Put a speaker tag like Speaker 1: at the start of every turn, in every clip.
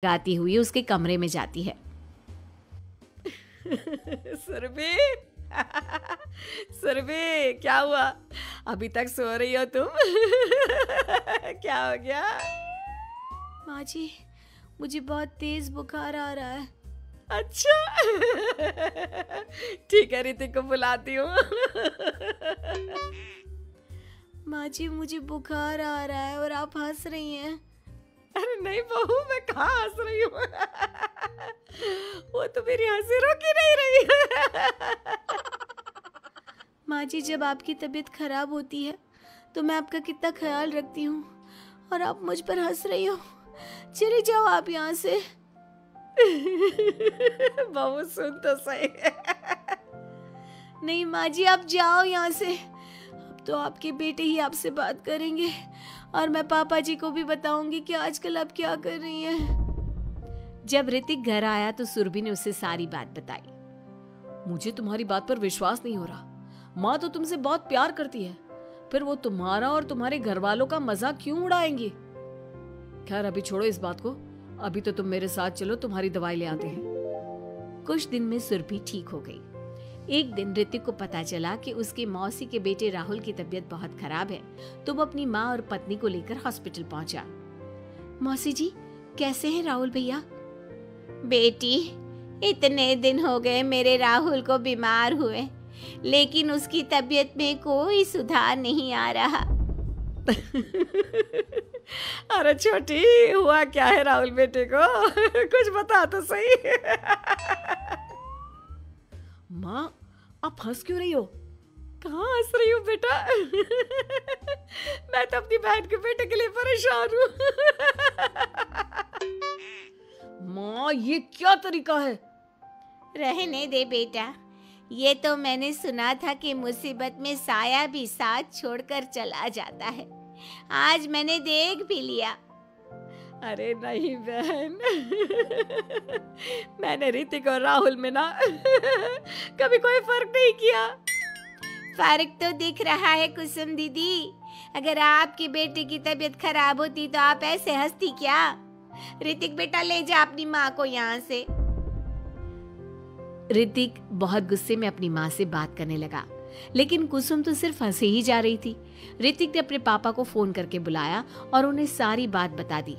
Speaker 1: गाती हुई उसके कमरे में जाती है।
Speaker 2: सुरभि सुरभि, क्या हुआ? अभी तक सो रही हो तुम? क्या हो गया?
Speaker 1: माँ जी, मुझे बहुत तेज बुखार आ रहा है।
Speaker 2: अच्छा। ठीक है, ऋतिक को बुलाती हूँ।
Speaker 1: माँ जी, मुझे बुखार आ रहा है और आप हंस रही हैं।
Speaker 2: अरे नहीं बहू, मैं कहाँ हंस रही हूँ। वो तो मेरी हंसी रोक ही नहीं रही है।
Speaker 1: माँ जी, जब आपकी तबीयत खराब होती है तो मैं आपका कितना ख्याल रखती हूँ और आप मुझ पर हंस रही हो। चले जाओ आप यहाँ से।
Speaker 2: बहू सुन तो सही।
Speaker 1: नहीं माँ जी, आप जाओ यहाँ से। अब तो आपके बेटे ही आपसे बात करेंगे और मैं पापा जी को भी बताऊंगी कि आजकल आप क्या कर रही हैं। जब ऋतिक घर आया तो सुरभि ने उसे सारी बात बताई।
Speaker 2: मुझे तुम्हारी बात पर विश्वास नहीं हो रहा। माँ तो तुमसे बहुत प्यार करती है, फिर वो तुम्हारा और तुम्हारे घर वालों का मजाक क्यों उड़ाएंगी? खैर अभी छोड़ो इस बात को, अभी तो तुम मेरे साथ चलो, तुम्हारी दवाई ले आते हैं।
Speaker 1: कुछ दिन में सुरभि ठीक हो गई। एक दिन ऋतिक को पता चला कि उसकी मौसी के बेटे राहुल की तबीयत बहुत खराब है, तो वो अपनी माँ और पत्नी को लेकर हॉस्पिटल पहुंचा। मौसी जी, कैसे हैं राहुल भैया? बेटी, इतने दिन हो गए मेरे राहुल को बीमार हुए, लेकिन उसकी तबीयत में कोई सुधार नहीं आ रहा।
Speaker 2: अरे छोटी, हुआ क्या है राहुल बेटे को? कुछ बता तो सही। माँ, आप हंस क्यों रही हो? कहाँ हंस रही हो बेटा? मैं तो अपनी बहन के बेटे के लिए परेशान हूँ। माँ, ये क्या तरीका है?
Speaker 1: रहने दे बेटा, ये तो मैंने सुना था कि मुसीबत में साया भी साथ छोड़कर चला जाता है। आज मैंने देख भी लिया।
Speaker 2: अरे नहीं बहन, मैंने ऋतिक और राहुल में ना कभी कोई फर्क नहीं किया।
Speaker 1: फर्क तो दिख रहा है कुसुम दीदी। अगर आपके बेटे की तबीयत खराब होती तो आप ऐसे हंसती क्या? ऋतिक बेटा, ले जा अपनी माँ को यहाँ से। ऋतिक बहुत गुस्से में अपनी माँ से बात करने लगा, लेकिन कुसुम तो सिर्फ हंसे ही जा रही थी। ऋतिक ने अपने पापा को फोन करके बुलाया और उन्हें सारी बात बता दी।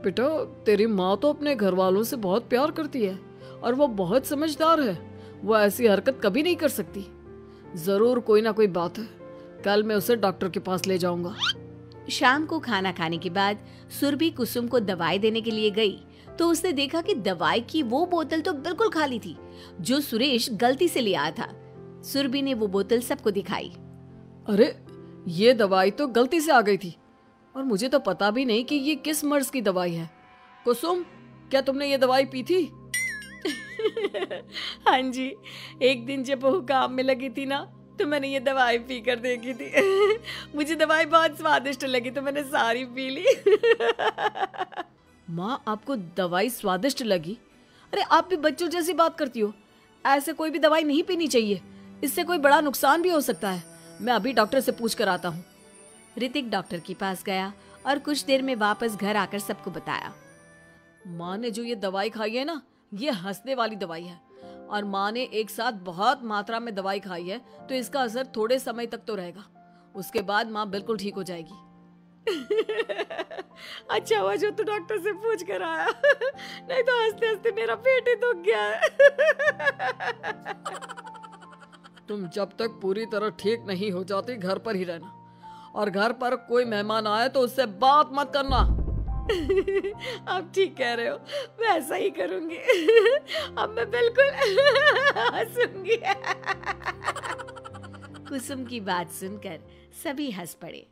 Speaker 2: बेटा, तेरी माँ तो अपने घर वालों से बहुत प्यार करती है और वो बहुत समझदार है। वो ऐसी हरकत कभी नहीं कर सकती। जरूर कोई ना कोई बात है। कल मैं उसे डॉक्टर के पास ले जाऊंगा।
Speaker 1: शाम को खाना खाने के बाद सुरभि कुसुम को दवाई देने के लिए गई तो उसने देखा कि दवाई की वो बोतल तो बिल्कुल खाली थी जो सुरेश गलती से ले आया था। सुरभि ने वो बोतल सबको दिखाई।
Speaker 2: अरे, ये दवाई तो गलती से आ गई थी और मुझे तो पता भी नहीं कि ये किस मर्ज की दवाई है। कुसुम, क्या तुमने ये दवाई पी थी? हाँ जी, एक दिन जब बहू काम में लगी थी ना, तो मैंने ये दवाई पी कर देखी थी। मुझे दवाई बहुत स्वादिष्ट लगी तो मैंने सारी पी ली। माँ, आपको दवाई स्वादिष्ट लगी? अरे आप भी बच्चों जैसी बात करती हो। ऐसे कोई भी दवाई नहीं पीनी चाहिए, इससे कोई बड़ा नुकसान भी हो सकता है। मैं अभी डॉक्टर से पूछ कर आता हूँ।
Speaker 1: ऋतिक डॉक्टर के पास गया और कुछ देर में वापस घर आकर सबको बताया।
Speaker 2: माँ ने जो ये दवाई खाई है ना, ये हंसने वाली दवाई है और माँ ने एक साथ बहुत मात्रा में दवाई खाई है, तो इसका असर थोड़े समय तक तो रहेगा। उसके बाद माँ बिल्कुल ठीक हो जाएगी। अच्छा हुआ जो तू डॉक्टर से पूछ कर आया, नहीं तो हंसते हंसते मेरा पेट ही दुख गया है। तुम जब तक पूरी तरह ठीक नहीं हो जाती घर पर ही रहना, और घर पर कोई मेहमान आए तो उससे बात मत करना। आप ठीक कह रहे हो, मैं ऐसा ही करूंगी। अब मैं बिल्कुल हंसूंगी।
Speaker 1: कुसुम की बात सुनकर सभी हंस पड़े।